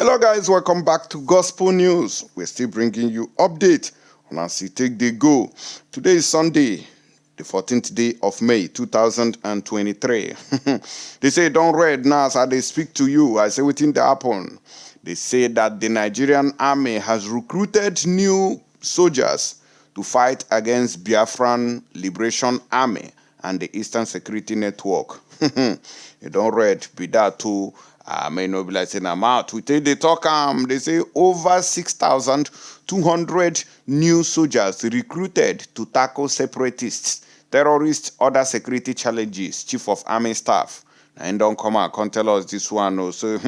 Hello guys, welcome back to Gospel News. We're still bringing you update on as it take the go. Today is Sunday, the 14th day of May 2023. They say don't read now as they speak to you. I say within the happen. They say that the Nigerian army has recruited new soldiers to fight against Biafran Liberation Army and the Eastern Security Network. You don't read be that too. I may not be like saying I'm out. We take the talk they say over 6,200 new soldiers recruited to tackle separatists, terrorists, other security challenges. Chief of Army Staff. And don't come out, can't tell us this one. No. So,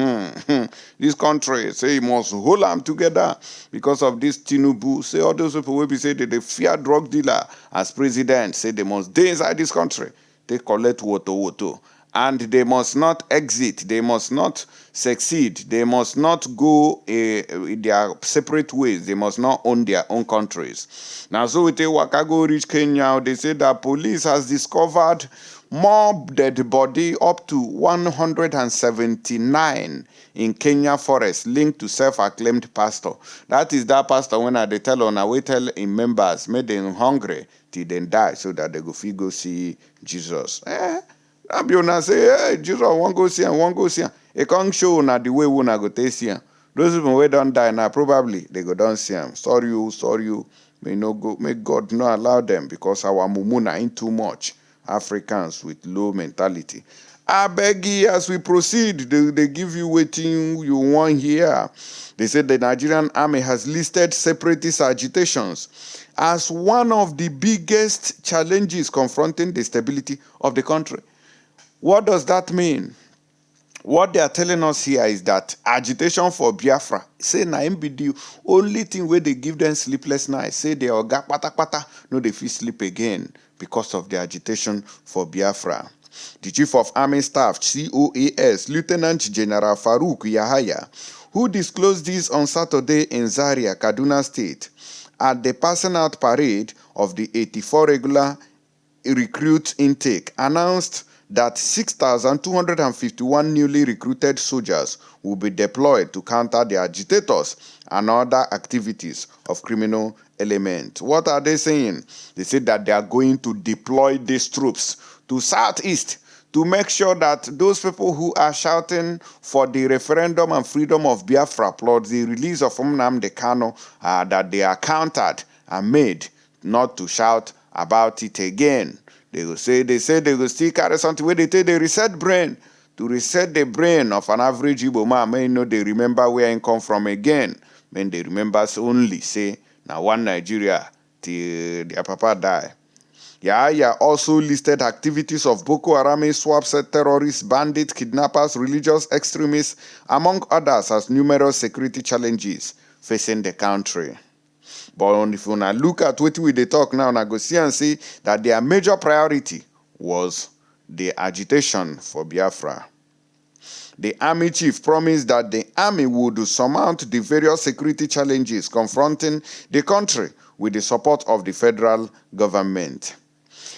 this country, say, you must hold them together because of this Tinubu. Say, all those people will be say that they fear drug dealer as president. Say, they must stay inside this country. They collect woto. And they must not exit. They must not succeed. They must not go in their separate ways. They must not own their own countries. Now, so we take Wakago reach Kenya. They say that police has discovered more dead body up to 179 in Kenya forest linked to self-acclaimed pastor. That is that pastor when they tell on we tell in members made them hungry till they die so that they go see Jesus. Abiona say, hey, Jesus won't go see him. A can't show na the way we na go take see him. Those people who don't die now probably they go down see him. Sorry you. May no go. May God not allow them because our mumuna ain't too much. Africans with low mentality. I beg you, as we proceed, they give you waiting you want here. They said the Nigerian army has listed separatist agitations as one of the biggest challenges confronting the stability of the country. What does that mean? What they are telling us here is that agitation for Biafra, say na be the only thing where they give them sleepless nights. Say they are pata, no they feel sleep again because of the agitation for Biafra. The Chief of Army Staff, COAS, Lieutenant General Farouk Yahaya, who disclosed this on Saturday in Zaria, Kaduna State, at the passing out parade of the 84 regular recruit intake, announced that 6,251 newly recruited soldiers will be deployed to counter the agitators and other activities of criminal elements. What are they saying? They say that they are going to deploy these troops to Southeast to make sure that those people who are shouting for the referendum and freedom of Biafra plus the release of Nnamdi Kanu, that they are countered and made not to shout about it again. They say they will still carry something where they take the reset brain to reset the brain of an average Igbo man. May know they remember where he come from again. When they remember only say now one Nigeria till their papa die. Yeah, also listed activities of Boko Haram, swap set terrorists, bandits, kidnappers, religious extremists, among others, as numerous security challenges facing the country. But if you look at what we talk now, I go see and see that their major priority was the agitation for Biafra. The army chief promised that the army would surmount the various security challenges confronting the country with the support of the federal government.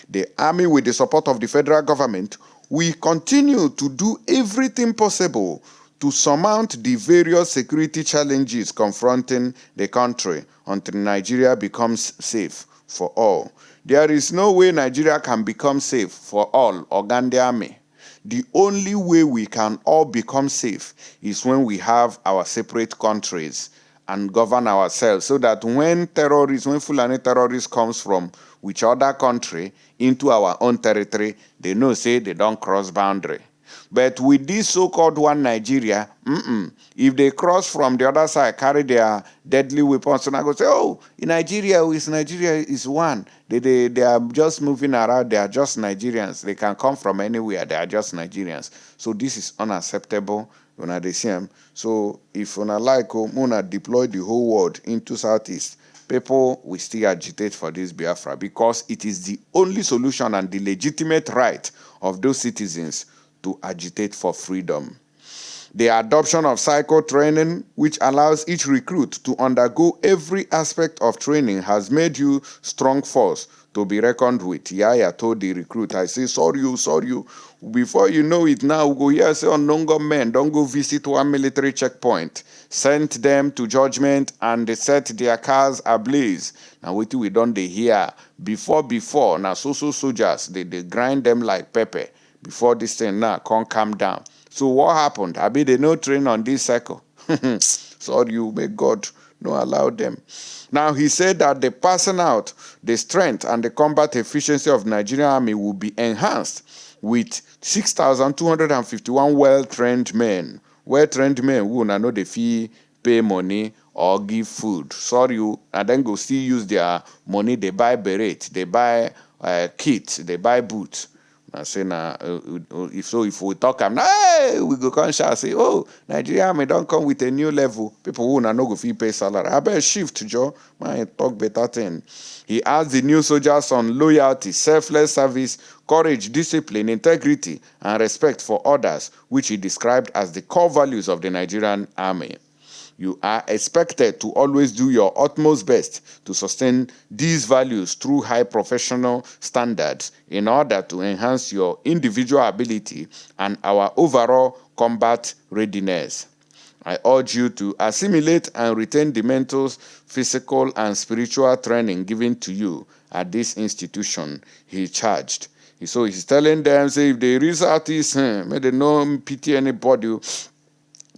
The army, with the support of the federal government, will continue to do everything possible to surmount the various security challenges confronting the country until Nigeria becomes safe for all. There is no way Nigeria can become safe for all, Ogande Army. The only way we can all become safe is when we have our separate countries and govern ourselves, so that when Fulani terrorists comes from which other country into our own territory, they know say they don't cross boundary. But with this so-called one Nigeria, if they cross from the other side, carry their deadly weapons, and I go say, oh, in Nigeria is one. They are just moving around. They are just Nigerians. They can come from anywhere. They are just Nigerians. So this is unacceptable. They see them. So if una like, una deploy the whole world into Southeast, people will still agitate for this Biafra because it is the only solution and the legitimate right of those citizens to agitate for freedom. The adoption of cycle training, which allows each recruit to undergo every aspect of training, has made you strong force to be reckoned with. Yaya told the recruit, I say, sorry you. Before you know it now, we go here, say, unknown gunmen, don't go visit one military checkpoint. Sent them to judgment and they set their cars ablaze. Now, wait till we done they hear. Before, now, soldiers, they grind them like pepper. Before this thing now, can't calm down. So what happened? I mean, they no train on this cycle. Sorry, you, may God no allow them. Now, he said that the passing out, the strength and the combat efficiency of the Nigerian army will be enhanced with 6,251 well-trained men. Well-trained men who know the fee, pay money, or give food. Sorry, you, and then go still use their money. They buy beret, they buy kits, they buy boots. I say now, if we talk, hey, we go come shout say, oh, Nigeria may don't come with a new level. People who no go fee pay salary. I better shift, Joe. Man, talk better thing. He asked the new soldiers on loyalty, selfless service, courage, discipline, integrity, and respect for others, which he described as the core values of the Nigerian army. You are expected to always do your utmost best to sustain these values through high professional standards in order to enhance your individual ability and our overall combat readiness. I urge you to assimilate and retain the mental, physical, and spiritual training given to you at this institution, he charged. So he's telling them, say, if they result this, may they not pity anybody.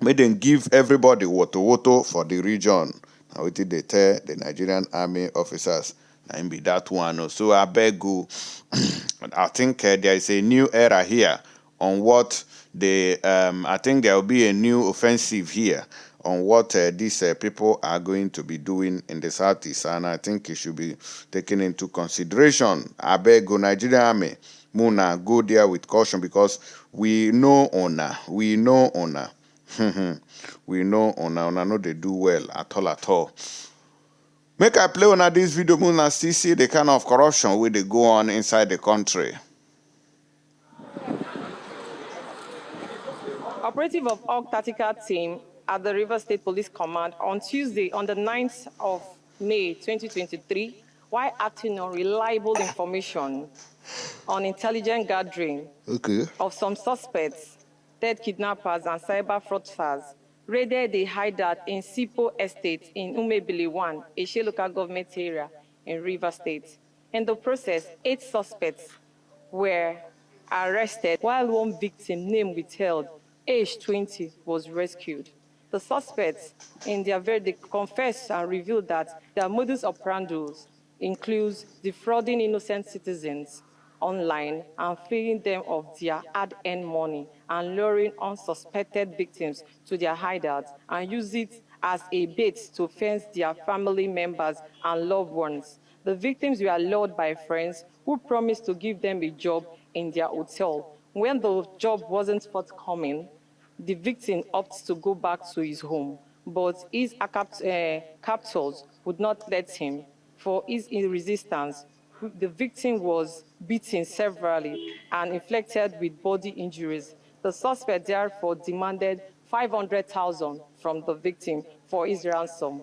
May them give everybody woto for the region. Now, what did they tell the Nigerian army officers? And be that one. So I beg you, I think there is a new era here on what I think there will be a new offensive here on what these people are going to be doing in the Southeast. And I think it should be taken into consideration. I beg you, Nigerian army, Muna, go there with caution because we know honor. We know honor. We know una no they do well at all. Make I play on this video, Muna still see the kind of corruption where they go on inside the country. Operative of Àttàck team at the Rivers State Police Command on Tuesday, on the 9th of May 2023, while acting on reliable information on intelligent gathering of some suspects, dead kidnappers, and cyber fraudsters, raided a hideout in Sipo Estate in Umebili 1, Eshe local government area in Rivers State. In the process, 8 suspects were arrested, while one victim, name withheld, age 20, was rescued. The suspects, in their verdict, confessed and revealed that their modus operandi includes defrauding innocent citizens online and freeing them of their hard-earned money and luring unsuspected victims to their hideouts and use it as a bait to fence their family members and loved ones. The victims were lured by friends who promised to give them a job in their hotel. When the job wasn't forthcoming, the victim opted to go back to his home, but his captors would not let him. For his resistance, the victim was beaten severely and inflicted with body injuries. The suspect therefore demanded 500,000 from the victim for his ransom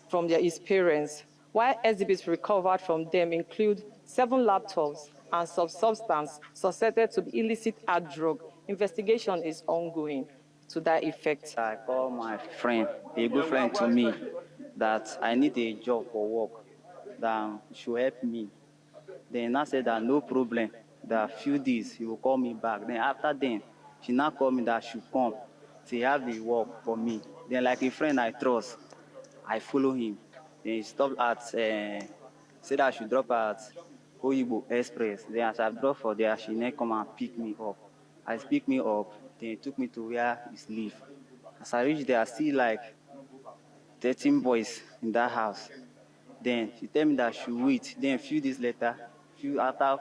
from his parents, while exhibits recovered from them include 7 laptops and some substance suspected to be illicit hard drug. Investigation is ongoing to that effect. I call my friend, a good friend to me, that I need a job for work, that should help me. Then I said that no problem, that few days he will call me back. Then after then, she now called me that she come to have the work for me. Then like a friend I trust, I follow him. Then he stopped at, said I should drop at Oyibo Express. Then as I drop for there, she then come and pick me up. As he picked me up, then he took me to where he live. As I reached there, I see like 13 boys in that house. Then she tell me that she should wait. Then a few days later, after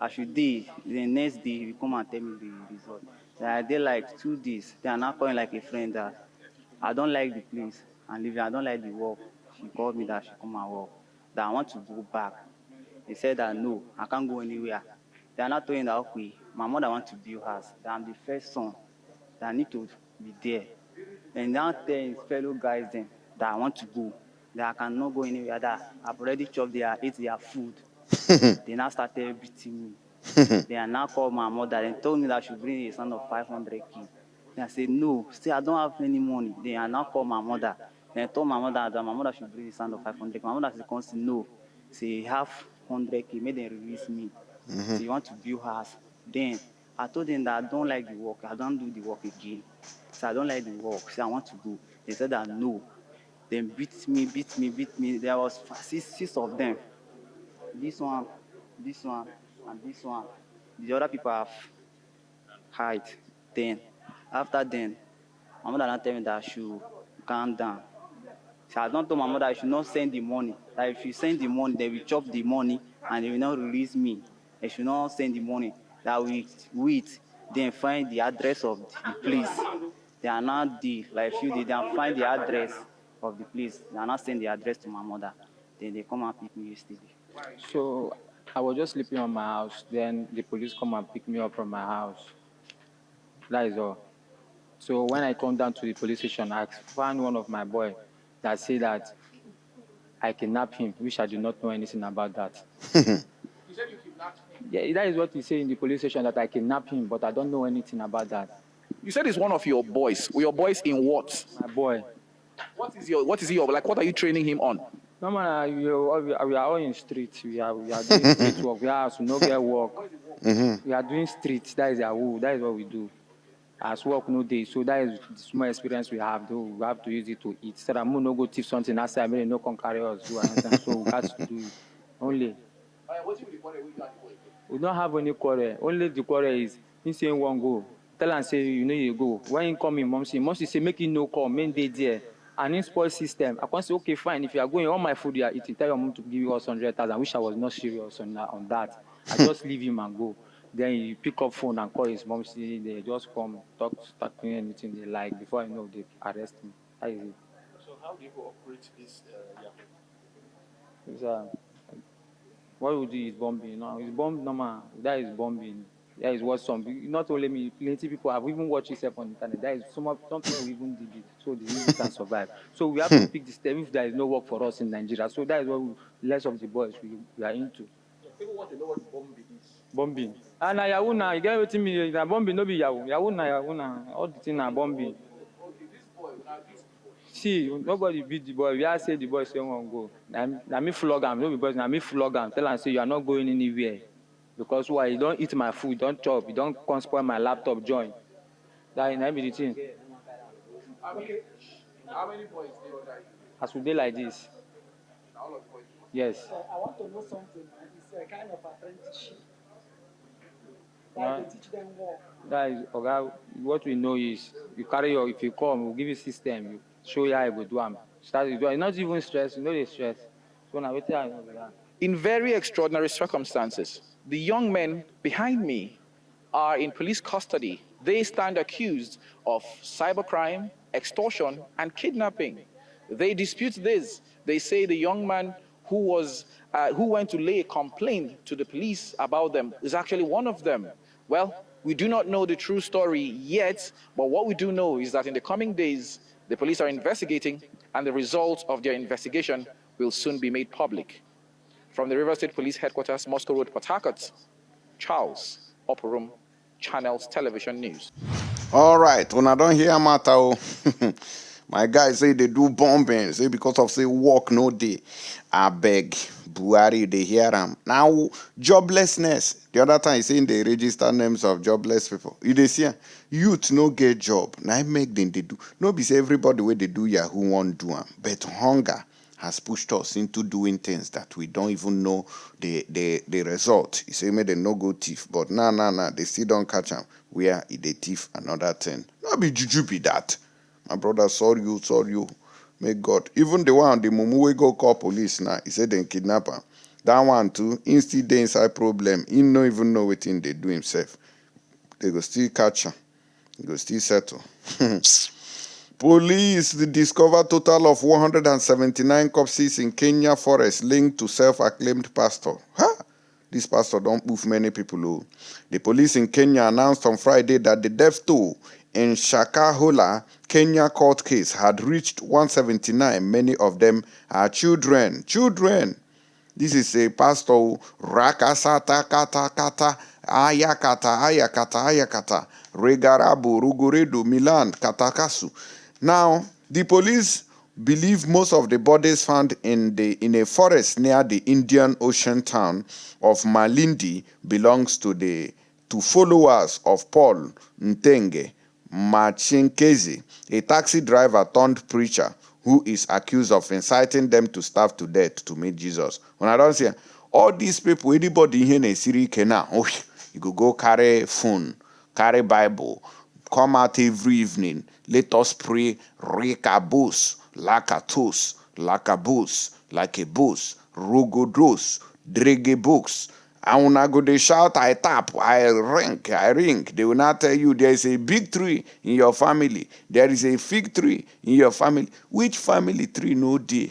I should day, the next day he come and tell me the result. Then I did like 2 days. Then I now calling like a friend that I don't like the place and living. I don't like the work. She called me that she come and work. That I want to go back. He said that no, I can't go anywhere. Then I told him that okay, my mother wants to build house. That I'm the first son. That I need to be there. And now tell his fellow guys then that I want to go. That I cannot go anywhere. That I've already chopped their ate their food. They now started beating me. They are now called my mother and told me that I should bring a sum of 500K. Then I said, no, still I don't have any money. They are now called my mother. Then I told my mother that my mother should bring a sum of 500K. My mother said, no. Say, have 100K, make them release me. So you want to build house. Then I told them that I don't like the work. I don't do the work again. So I don't like the work. So I want to go. They said that no. Then beat me. There was six of them. This one, and this one. The other people have hide. Then, after then, my mother now tell me that I should calm down. So I don't tell my mother I should not send the money. That if you send the money, they will chop the money and they will not release me. They should not send the money. That we wait, then find the address of the place. They are not like few days, they find the address of the place. They are not send the address to my mother. Then they come and pick me yesterday. So I was just sleeping on my house. Then the police come and pick me up from my house. That is all. So when I come down to the police station, I found one of my boys that said that I kidnapped him, which I do not know anything about that. You said you kidnapped him? Yeah, that is what he said in the police station, that I kidnapped him, but I don't know anything about that. You said it's one of your boys. Your boys in what? My boy. What is what are you training him on? No man, we are all in streets. We are doing street work. We are to no get work. We are doing streets. That is our work. That is what we do. As work no day. So that is the small experience we have. Though we have to use it to eat. So that I'm no go thief something outside. Maybe no can carry us. Do anything. So we got to do it. Only. We don't have any quarrel. Only the quarrel is he saying one go. Tell and say you know you go. When he come in, mom say make you no call. Main day there. And in spoil system, I can say, okay, fine. If you are going, all my food you are eating, tell your mom to give you us 100,000. I wish I was not serious on that. I just leave him and go. Then you pick up phone and call his mom. See, they just come, talk, start doing anything they like. Before I know, they arrest me. That is it. So how do you operate this? What we do is bombing. No, it's bomb normal. That is bombing. That is what not only me, plenty people have even watched it on the internet. That is some people even did it, so they use it and survive. So we have to pick the step if there is no work for us in Nigeria. So that is what less of the boys we are into. People want to know what bombing is. Bombing. And Yahoo now, you get what I mean? Bombing no be Yahoo. Yahoo now. All the thing are bombing. Okay, this boy, see, nobody beat the boy. We are say the boy say one go. Now me flog him. No be boys. Now me flog him. Tell him say you are not going anywhere. Because why? You don't eat my food, you don't chop, you don't come spoil my laptop join. That is be the thing. Okay. How many boys do you like? As we dey like this. All of boys. Yes. I want to know something. It's a kind of apprenticeship. Why they teach them work? That is, okay, what we know is you carry if you come, we'll give you system, you show you how you go do them. Start you do it. Not even stress, you know the stress. So now wait till I know that. In very extraordinary circumstances, the young men behind me are in police custody. They stand accused of cybercrime, extortion, and kidnapping. They dispute this. They say the young man who went to lay a complaint to the police about them is actually one of them. Well, we do not know the true story yet, but what we do know is that in the coming days, the police are investigating, and the results of their investigation will soon be made public. From the River State Police Headquarters, Moscow Road, Port Harcourt, Charles Oporum, Channels Television News. All right, when I don't hear matter, my guys say they do bombing, say because of say work no day. I beg Buhari, they hear them. Now, joblessness. The other time, saying they register names of jobless people. You they see, youth no get job. Now make them they do. No be say everybody where they do Yahoo won't do them. But hunger has pushed us into doing things that we don't even know the result. You say, they no go thief, but nah, they still don't catch them. Where they thief another thing. Not be juju be that. My brother, sorry you. May God. Even the one, the mumu we go call police now, he said they kidnap him. That one too, instead they inside problem. He no even know what thing they do himself. They go still catch him. They go still settle. Police discover total of 179 corpses in Kenya forest linked to self-acclaimed pastor. Huh? This pastor don't move many people. Oh. The police in Kenya announced on Friday that the death toll in Shakahola, Kenya court case had reached 179. Many of them are children. This is a pastor, rakasata kata kata, ayakata, ayakata, ayakata, regarabu, ruguredo, milan, katakasu. Now, the police believe most of the bodies found in a forest near the Indian Ocean town of Malindi belongs to followers of Paul Ntenge Machinkezi, a taxi driver turned preacher who is accused of inciting them to starve to death to meet Jesus. When I don't say all these people, anybody here in Syria can you could go carry phone, carry Bible, come out every evening. Let us pray. Rekabos, lakatos, lakabos, lakebos, rogodos, dregebooks. And when I go, they shout, I tap, I ring. They will not tell you there is a big tree in your family. There is a fig tree in your family. Which family tree no day?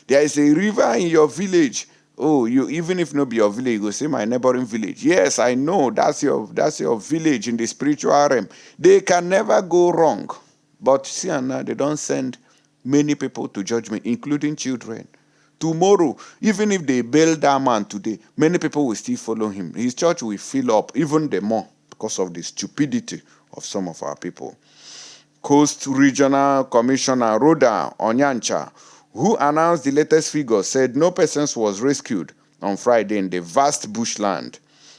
There is a river in your village. Oh, you even if no be your village, you go say my neighboring village. Yes, I know that's your village in the spiritual realm. They can never go wrong. But see, and now they don't send many people to judgment, including children. Tomorrow, even if they bail that man today, many people will still follow him. His church will fill up even the more because of the stupidity of some of our people. Coast Regional Commissioner Rhoda Onyancha, who announced the latest figures, said no persons was rescued on Friday in the vast bushland.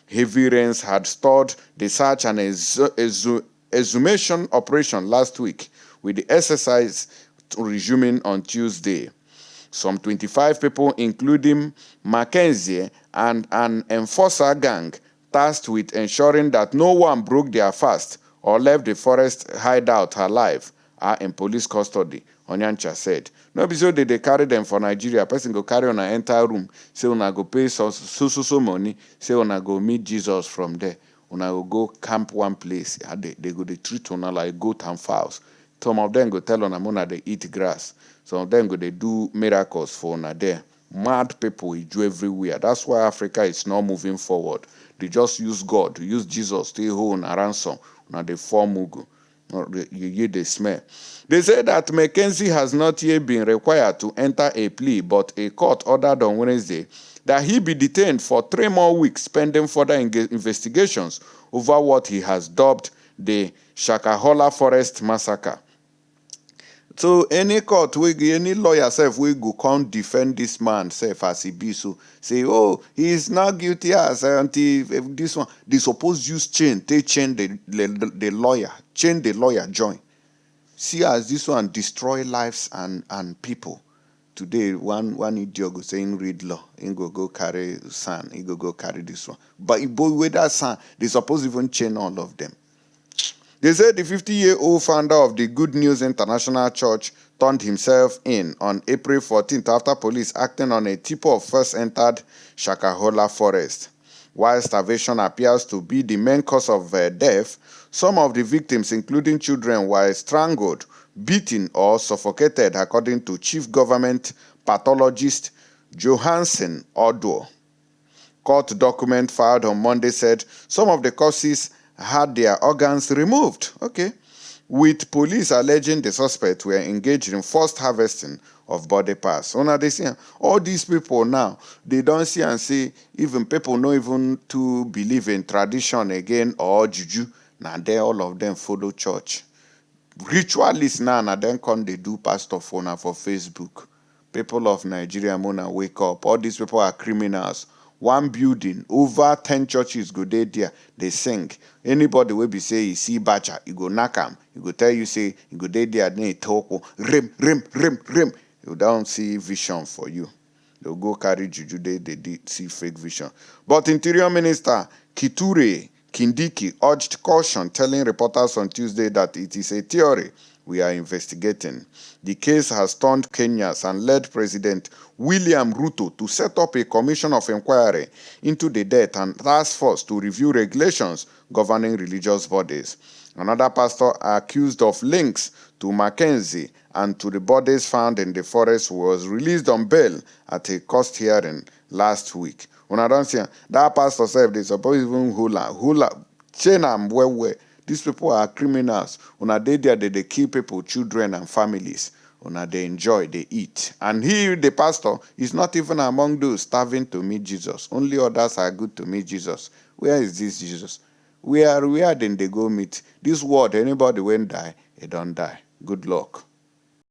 Heavy rains had stalled the search and exhumation operation last week, with the exercise resuming on Tuesday. Some 25 people, including Mackenzie and an enforcer gang, tasked with ensuring that no one broke their fast or left the forest hideout alive, are in police custody, Onyancha said. No be so they carry them for Nigeria. Person go carry on an entire room, say una go pay so money, say una go meet Jesus from there. Una go camp one place. They go they treat una like goat and fowls. Some of them go tell una they eat grass. Some of them go they do miracles for una there. Mad people do everywhere. That's why Africa is not moving forward. They just use God, use Jesus, stay home and ransom. Now they form mugu. You hear the smell. They say that Mackenzie has not yet been required to enter a plea, but a court ordered on Wednesday that he be detained for 3 more weeks pending further investigations over what he has dubbed the Shakahola Forest Massacre. So any court, any lawyer self we go come defend this man self as he be so say, oh, he is not guilty as until this one. They suppose use chain. They chain the lawyer. Chain the lawyer join. See as this one destroy lives and people. Today one idiot go saying read law. He go carry son. He go carry this one. But with that son, they suppose even chain all of them. They said the 50-year-old founder of the Good News International Church turned himself in on April 14th after police acting on a tip-off first entered Shakahola Forest. While starvation appears to be the main cause of death, some of the victims, including children, were strangled, beaten, or suffocated, according to Chief Government Pathologist Johansen Odor. Court document filed on Monday said some of the causes had their organs removed. With police alleging the suspects were engaged in forced harvesting of body parts. So now they see all these people now, they don't see and say even people not even to believe in tradition again or juju. Now they all of them follow church. Ritualists now then come they do pastor for Facebook. People of Nigeria mona wake up. All these people are criminals. One building, over 10 churches go there, they sing. Anybody will be say, you see Bacha, you go knock him. You go tell you, say, you go there, they talk, rim. You don't see vision for you. They'll go carry juju, they see fake vision. But Interior Minister Kithure Kindiki urged caution, telling reporters on Tuesday that it is a theory we are investigating. The case has turned Kenyans and led President William Ruto to set up a commission of inquiry into the death and task force to review regulations governing religious bodies. Another pastor accused of links to Mackenzie and to the bodies found in the forest was released on bail at a court hearing last week. When I don't see that pastor said they suppose even hula chain am well. These people are criminals. When they there, they kill people, children and families. Una they enjoy, they eat. And he, the pastor, is not even among those starving to meet Jesus. Only others are good to meet Jesus. Where is this Jesus? Where then they go meet? This world, anybody when die, he don't die. Good luck.